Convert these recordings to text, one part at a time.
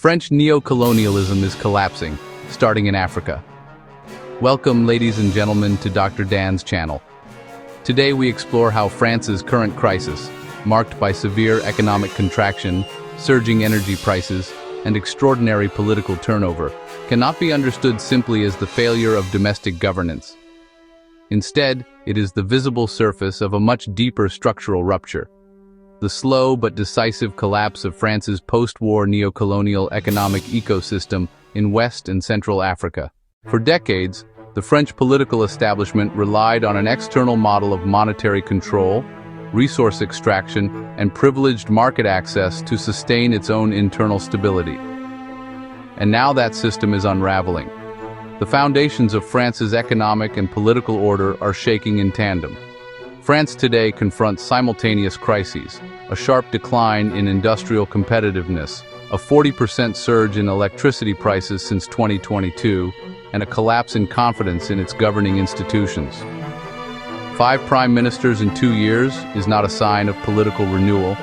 French neocolonialism is collapsing, starting in Africa. Welcome, ladies and gentlemen, to Dr. Dan's channel. Today we explore how France's current crisis, marked by severe economic contraction, surging energy prices, and extraordinary political turnover, cannot be understood simply as the failure of domestic governance. Instead, it is the visible surface of a much deeper structural rupture. The slow but decisive collapse of France's post-war neocolonial economic ecosystem in West and Central Africa. For decades, the French political establishment relied on an external model of monetary control, resource extraction, and privileged market access to sustain its own internal stability. And now that system is unraveling. The foundations of France's economic and political order are shaking in tandem. France today confronts simultaneous crises: a sharp decline in industrial competitiveness, a 40% surge in electricity prices since 2022, and a collapse in confidence in its governing institutions. 5 prime ministers in 2 years is not a sign of political renewal.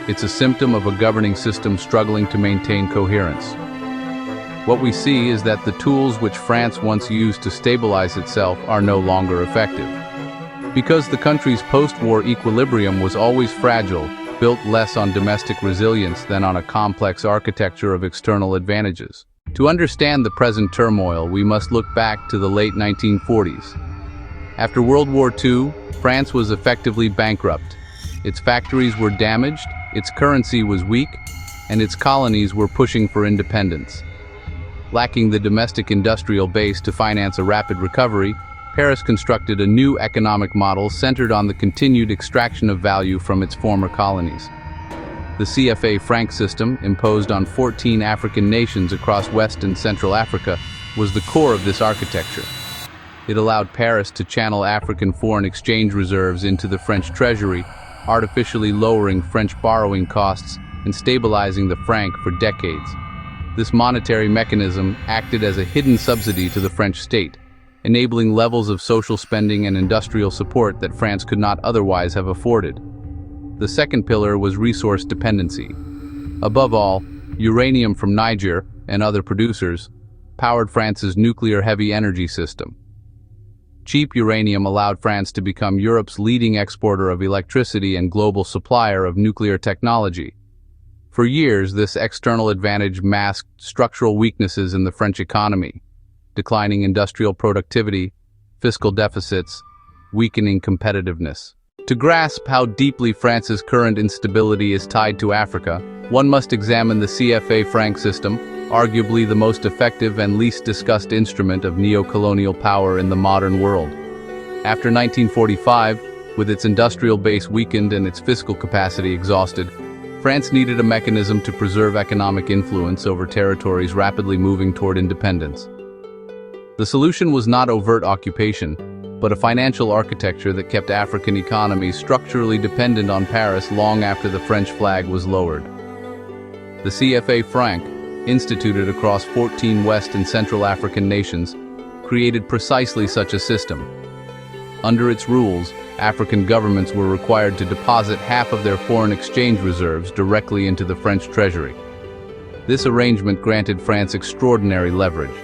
It's a symptom of a governing system struggling to maintain coherence. What we see is that the tools which France once used to stabilize itself are no longer effective. Because the country's post-war equilibrium was always fragile, built less on domestic resilience than on a complex architecture of external advantages. To understand the present turmoil, we must look back to the late 1940s. After World War II, France was effectively bankrupt. Its factories were damaged, its currency was weak, and its colonies were pushing for independence. Lacking the domestic industrial base to finance a rapid recovery, Paris constructed a new economic model centered on the continued extraction of value from its former colonies. The CFA Franc system, imposed on 14 African nations across West and Central Africa, was the core of this architecture. It allowed Paris to channel African foreign exchange reserves into the French treasury, artificially lowering French borrowing costs and stabilizing the franc for decades. This monetary mechanism acted as a hidden subsidy to the French state, enabling levels of social spending and industrial support that France could not otherwise have afforded. The second pillar was resource dependency. Above all, uranium from Niger and other producers powered France's nuclear-heavy energy system. Cheap uranium allowed France to become Europe's leading exporter of electricity and global supplier of nuclear technology. For years, this external advantage masked structural weaknesses in the French economy: declining industrial productivity, fiscal deficits, weakening competitiveness. To grasp how deeply France's current instability is tied to Africa, one must examine the CFA Franc system, arguably the most effective and least discussed instrument of neocolonial power in the modern world. After 1945, with its industrial base weakened and its fiscal capacity exhausted, France needed a mechanism to preserve economic influence over territories rapidly moving toward independence. The solution was not overt occupation, but a financial architecture that kept African economies structurally dependent on Paris long after the French flag was lowered. The CFA Franc, instituted across 14 West and Central African nations, created precisely such a system. Under its rules, African governments were required to deposit half of their foreign exchange reserves directly into the French treasury. This arrangement granted France extraordinary leverage.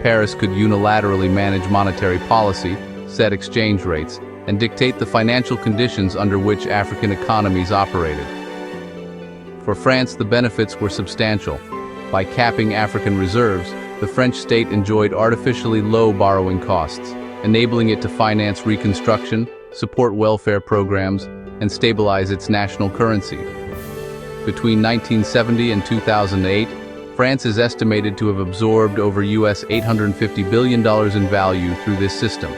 Paris could unilaterally manage monetary policy, set exchange rates, and dictate the financial conditions under which African economies operated. For France, the benefits were substantial. By capping African reserves, the French state enjoyed artificially low borrowing costs, enabling it to finance reconstruction, support welfare programs, and stabilize its national currency. Between 1970 and 2008, France is estimated to have absorbed over US $850 billion in value through this system,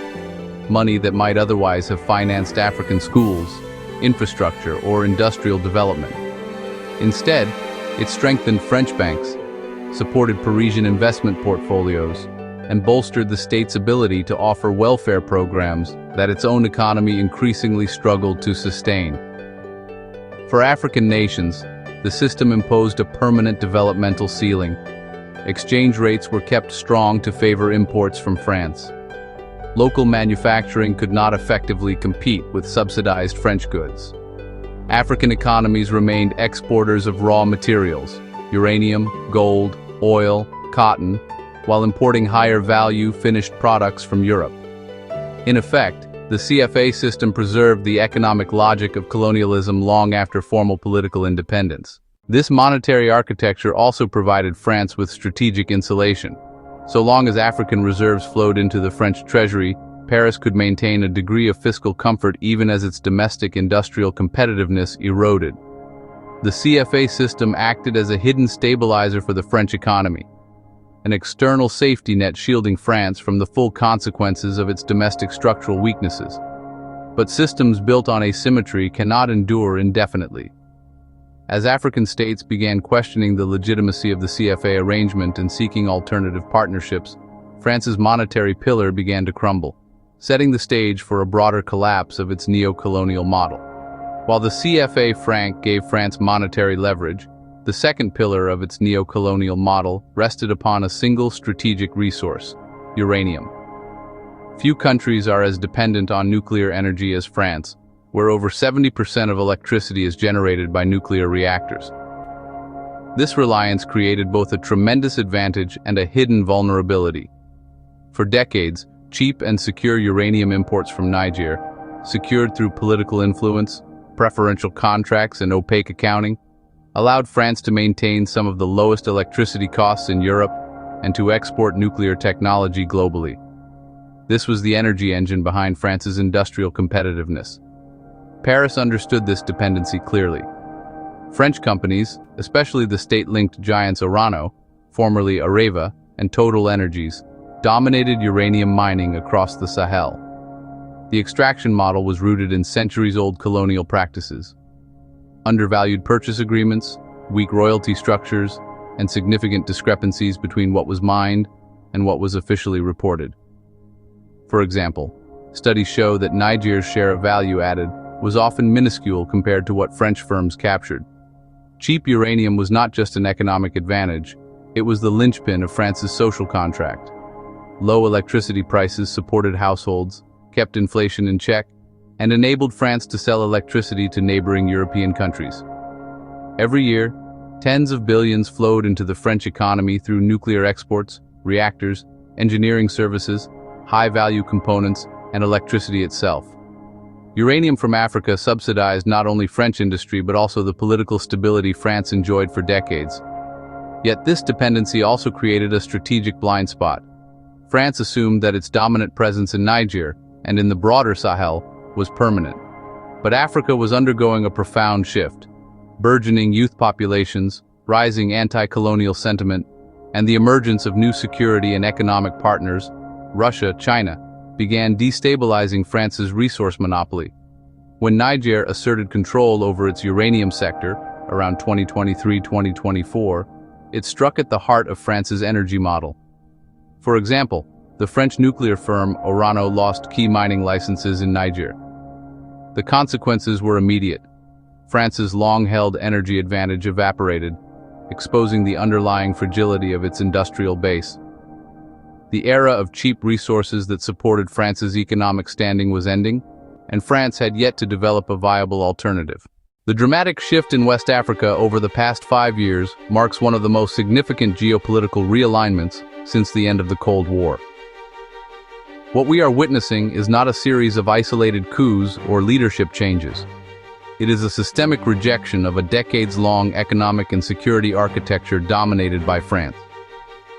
money that might otherwise have financed African schools, infrastructure, or industrial development. Instead, it strengthened French banks, supported Parisian investment portfolios, and bolstered the state's ability to offer welfare programs that its own economy increasingly struggled to sustain. For African nations, the system imposed a permanent developmental ceiling. Exchange rates were kept strong to favor imports from France. Local manufacturing could not effectively compete with subsidized French goods. African economies remained exporters of raw materials, uranium, gold, oil, cotton, while importing higher-value finished products from Europe. In effect, the CFA system preserved the economic logic of colonialism long after formal political independence. This monetary architecture also provided France with strategic insulation. So long as African reserves flowed into the French treasury, Paris could maintain a degree of fiscal comfort even as its domestic industrial competitiveness eroded. The CFA system acted as a hidden stabilizer for the French economy, an external safety net shielding France from the full consequences of its domestic structural weaknesses. But systems built on asymmetry cannot endure indefinitely. As African states began questioning the legitimacy of the CFA arrangement and seeking alternative partnerships, France's monetary pillar began to crumble, setting the stage for a broader collapse of its neocolonial model. While the CFA franc gave France monetary leverage, the second pillar of its neocolonial model rested upon a single strategic resource: uranium. Few countries are as dependent on nuclear energy as France, where over 70% of electricity is generated by nuclear reactors. This reliance created both a tremendous advantage and a hidden vulnerability. For decades, cheap and secure uranium imports from Niger, secured through political influence, preferential contracts, and opaque accounting, allowed France to maintain some of the lowest electricity costs in Europe and to export nuclear technology globally. This was the energy engine behind France's industrial competitiveness. Paris understood this dependency clearly. French companies, especially the state-linked giants Orano, formerly Areva, and Total Energies, dominated uranium mining across the Sahel. The extraction model was rooted in centuries-old colonial practices. Undervalued purchase agreements, weak royalty structures, and significant discrepancies between what was mined and what was officially reported. For example, studies show that Niger's share of value added was often minuscule compared to what French firms captured. Cheap uranium was not just an economic advantage, it was the linchpin of France's social contract. Low electricity prices supported households, kept inflation in check, and enabled France to sell electricity to neighboring European countries. Every year, tens of billions flowed into the French economy through nuclear exports, reactors, engineering services, high-value components, and electricity itself. Uranium from Africa subsidized not only French industry but also the political stability France enjoyed for decades. Yet this dependency also created a strategic blind spot. France assumed that its dominant presence in Niger, and in the broader Sahel, was permanent. But Africa was undergoing a profound shift. Burgeoning youth populations, rising anti-colonial sentiment, and the emergence of new security and economic partners, Russia, China, began destabilizing France's resource monopoly. When Niger asserted control over its uranium sector, around 2023-2024, it struck at the heart of France's energy model. For example, the French nuclear firm Orano lost key mining licenses in Niger. The consequences were immediate. France's long-held energy advantage evaporated, exposing the underlying fragility of its industrial base. The era of cheap resources that supported France's economic standing was ending, and France had yet to develop a viable alternative. The dramatic shift in West Africa over the past 5 years marks one of the most significant geopolitical realignments since the end of the Cold War. What we are witnessing is not a series of isolated coups or leadership changes. It is a systemic rejection of a decades-long economic and security architecture dominated by France.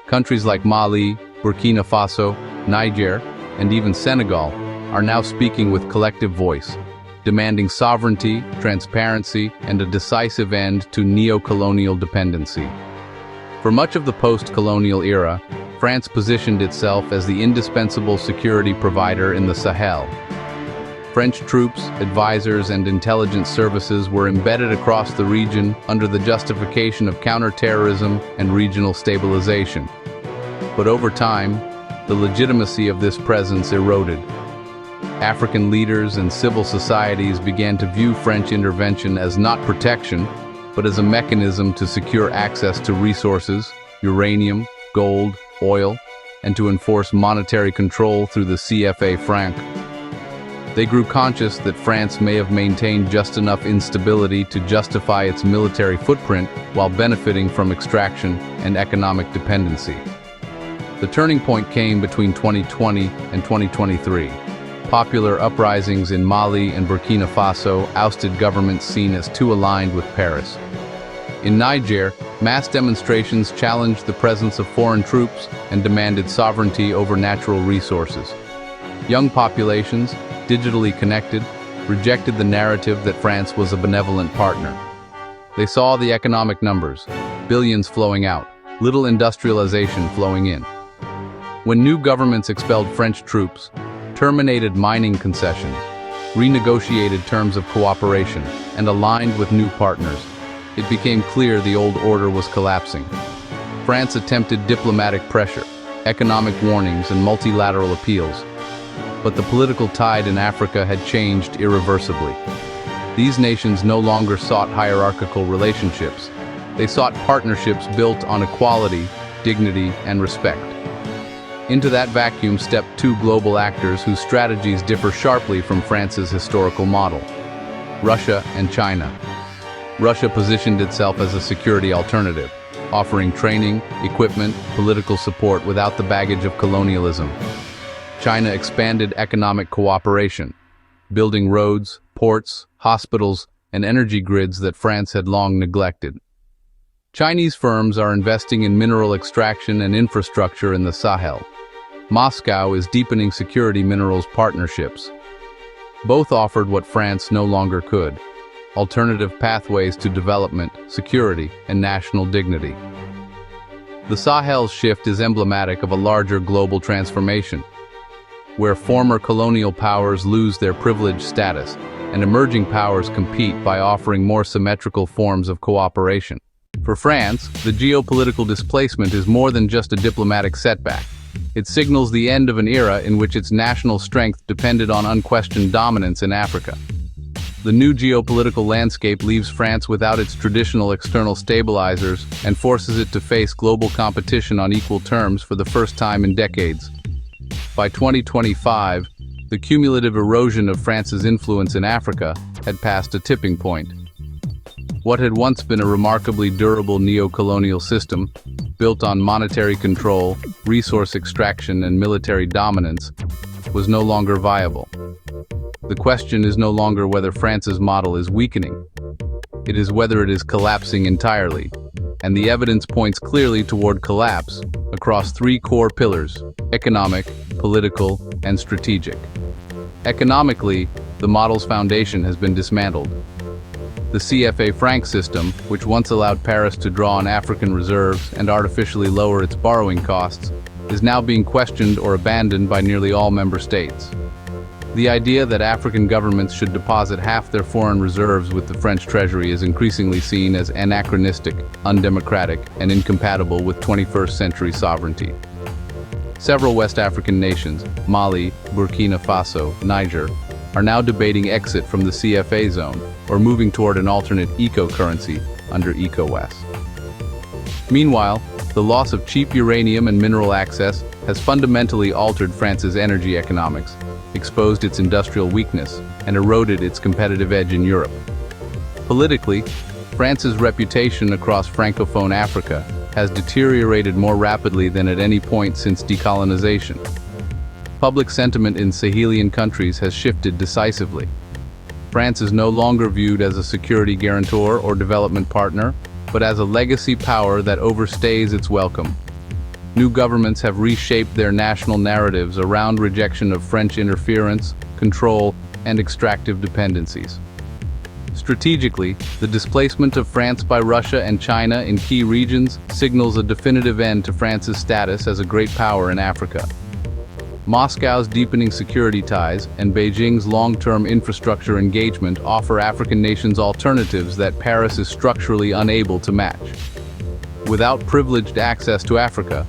Countries like Mali, Burkina Faso, Niger, and even Senegal are now speaking with collective voice, demanding sovereignty, transparency, and a decisive end to neocolonial dependency. For much of the post-colonial era, France positioned itself as the indispensable security provider in the Sahel. French troops, advisors, and intelligence services were embedded across the region under the justification of counterterrorism and regional stabilization. But over time, the legitimacy of this presence eroded. African leaders and civil societies began to view French intervention as not protection, but as a mechanism to secure access to resources, uranium, gold, oil, and to enforce monetary control through the CFA franc. They grew conscious that France may have maintained just enough instability to justify its military footprint while benefiting from extraction and economic dependency. The turning point came between 2020 and 2023. Popular uprisings in Mali and Burkina Faso ousted governments seen as too aligned with Paris. In Niger, mass demonstrations challenged the presence of foreign troops and demanded sovereignty over natural resources. Young populations, digitally connected, rejected the narrative that France was a benevolent partner. They saw the economic numbers, billions flowing out, little industrialization flowing in. When new governments expelled French troops, terminated mining concessions, renegotiated terms of cooperation, and aligned with new partners, it became clear the old order was collapsing. France attempted diplomatic pressure, economic warnings, and multilateral appeals. But the political tide in Africa had changed irreversibly. These nations no longer sought hierarchical relationships. They sought partnerships built on equality, dignity, and respect. Into that vacuum stepped two global actors whose strategies differ sharply from France's historical model: Russia and China. Russia positioned itself as a security alternative, offering training, equipment, political support without the baggage of colonialism. China expanded economic cooperation, building roads, ports, hospitals, and energy grids that France had long neglected. Chinese firms are investing in mineral extraction and infrastructure in the Sahel. Moscow is deepening security minerals partnerships. Both offered what France no longer could: alternative pathways to development, security, and national dignity. The Sahel's shift is emblematic of a larger global transformation, where former colonial powers lose their privileged status and emerging powers compete by offering more symmetrical forms of cooperation. For France, the geopolitical displacement is more than just a diplomatic setback. It signals the end of an era in which its national strength depended on unquestioned dominance in Africa. The new geopolitical landscape leaves France without its traditional external stabilizers and forces it to face global competition on equal terms for the first time in decades. By 2025, the cumulative erosion of France's influence in Africa had passed a tipping point. What had once been a remarkably durable neocolonial system, built on monetary control, resource extraction, and military dominance, was no longer viable. The question is no longer whether France's model is weakening. It is whether it is collapsing entirely, and the evidence points clearly toward collapse across three core pillars: economic, political, and strategic. Economically, the model's foundation has been dismantled. The CFA franc system, which once allowed Paris to draw on African reserves and artificially lower its borrowing costs, is now being questioned or abandoned by nearly all member states. The idea that African governments should deposit half their foreign reserves with the French treasury is increasingly seen as anachronistic, undemocratic, and incompatible with 21st century sovereignty. Several West African nations, Mali, Burkina Faso, Niger, are now debating exit from the CFA zone or moving toward an alternate eco-currency under ECOWAS. Meanwhile, the loss of cheap uranium and mineral access has fundamentally altered France's energy economics, exposed its industrial weakness, and eroded its competitive edge in Europe. Politically, France's reputation across Francophone Africa has deteriorated more rapidly than at any point since decolonization. Public sentiment in Sahelian countries has shifted decisively. France is no longer viewed as a security guarantor or development partner, but as a legacy power that overstays its welcome. New governments have reshaped their national narratives around rejection of French interference, control, and extractive dependencies. Strategically, the displacement of France by Russia and China in key regions signals a definitive end to France's status as a great power in Africa. Moscow's deepening security ties and Beijing's long-term infrastructure engagement offer African nations alternatives that Paris is structurally unable to match. Without privileged access to Africa,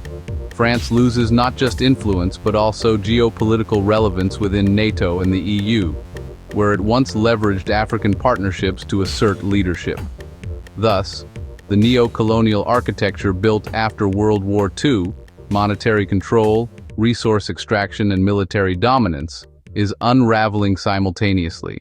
France loses not just influence but also geopolitical relevance within NATO and the EU, where it once leveraged African partnerships to assert leadership. Thus, the neo-colonial architecture built after World War II, monetary control, resource extraction, and military dominance, is unraveling simultaneously.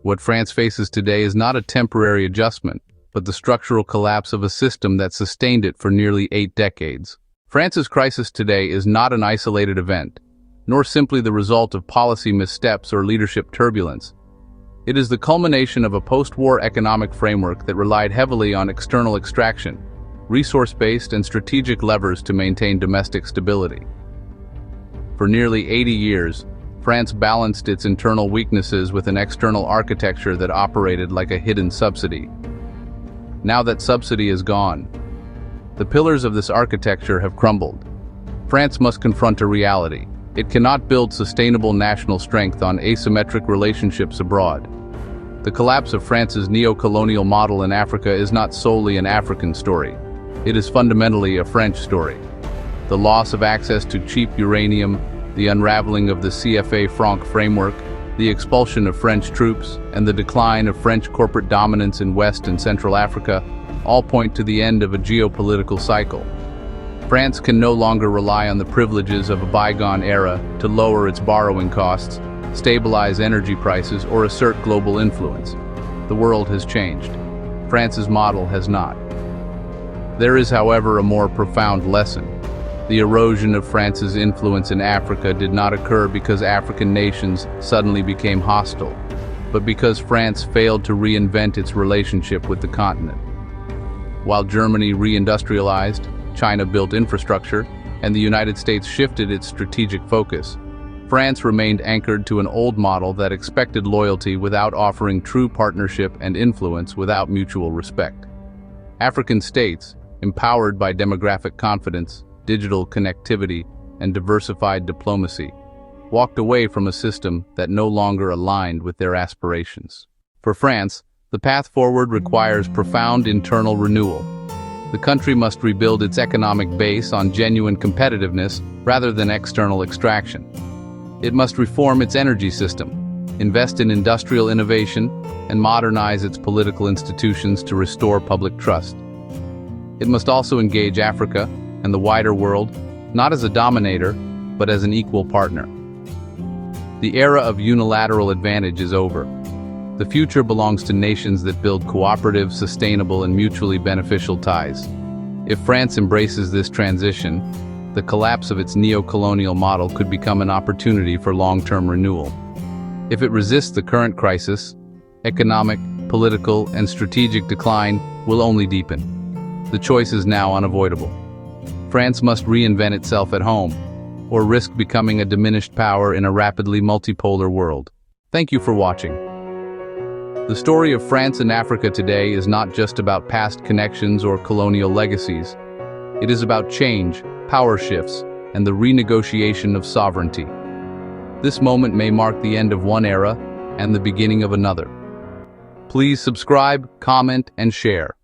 What France faces today is not a temporary adjustment, but the structural collapse of a system that sustained it for nearly 8 decades. France's crisis today is not an isolated event, nor simply the result of policy missteps or leadership turbulence. It is the culmination of a post-war economic framework that relied heavily on external extraction, resource-based and strategic levers to maintain domestic stability. For nearly 80 years, France balanced its internal weaknesses with an external architecture that operated like a hidden subsidy. Now that subsidy is gone, the pillars of this architecture have crumbled. France must confront a reality. It cannot build sustainable national strength on asymmetric relationships abroad. The collapse of France's neocolonial model in Africa is not solely an African story. It is fundamentally a French story. The loss of access to cheap uranium, the unraveling of the CFA Franc framework, the expulsion of French troops, and the decline of French corporate dominance in West and Central Africa all point to the end of a geopolitical cycle. France can no longer rely on the privileges of a bygone era to lower its borrowing costs, stabilize energy prices, or assert global influence. The world has changed. France's model has not. There is, however, a more profound lesson. The erosion of France's influence in Africa did not occur because African nations suddenly became hostile, but because France failed to reinvent its relationship with the continent. While Germany reindustrialized, China built infrastructure, and the United States shifted its strategic focus, France remained anchored to an old model that expected loyalty without offering true partnership and influence without mutual respect. African states, empowered by demographic confidence, digital connectivity, and diversified diplomacy, walked away from a system that no longer aligned with their aspirations. For France, the path forward requires profound internal renewal. The country must rebuild its economic base on genuine competitiveness rather than external extraction. It must reform its energy system, invest in industrial innovation, and modernize its political institutions to restore public trust. It must also engage Africa and the wider world, not as a dominator, but as an equal partner. The era of unilateral advantage is over. The future belongs to nations that build cooperative, sustainable, and mutually beneficial ties. If France embraces this transition, the collapse of its neocolonial model could become an opportunity for long-term renewal. If it resists the current crisis, economic, political, and strategic decline will only deepen. The choice is now unavoidable. France must reinvent itself at home, or risk becoming a diminished power in a rapidly multipolar world. Thank you for watching. The story of France and Africa today is not just about past connections or colonial legacies. It is about change, power shifts, and the renegotiation of sovereignty. This moment may mark the end of one era and the beginning of another. Please subscribe, comment, and share.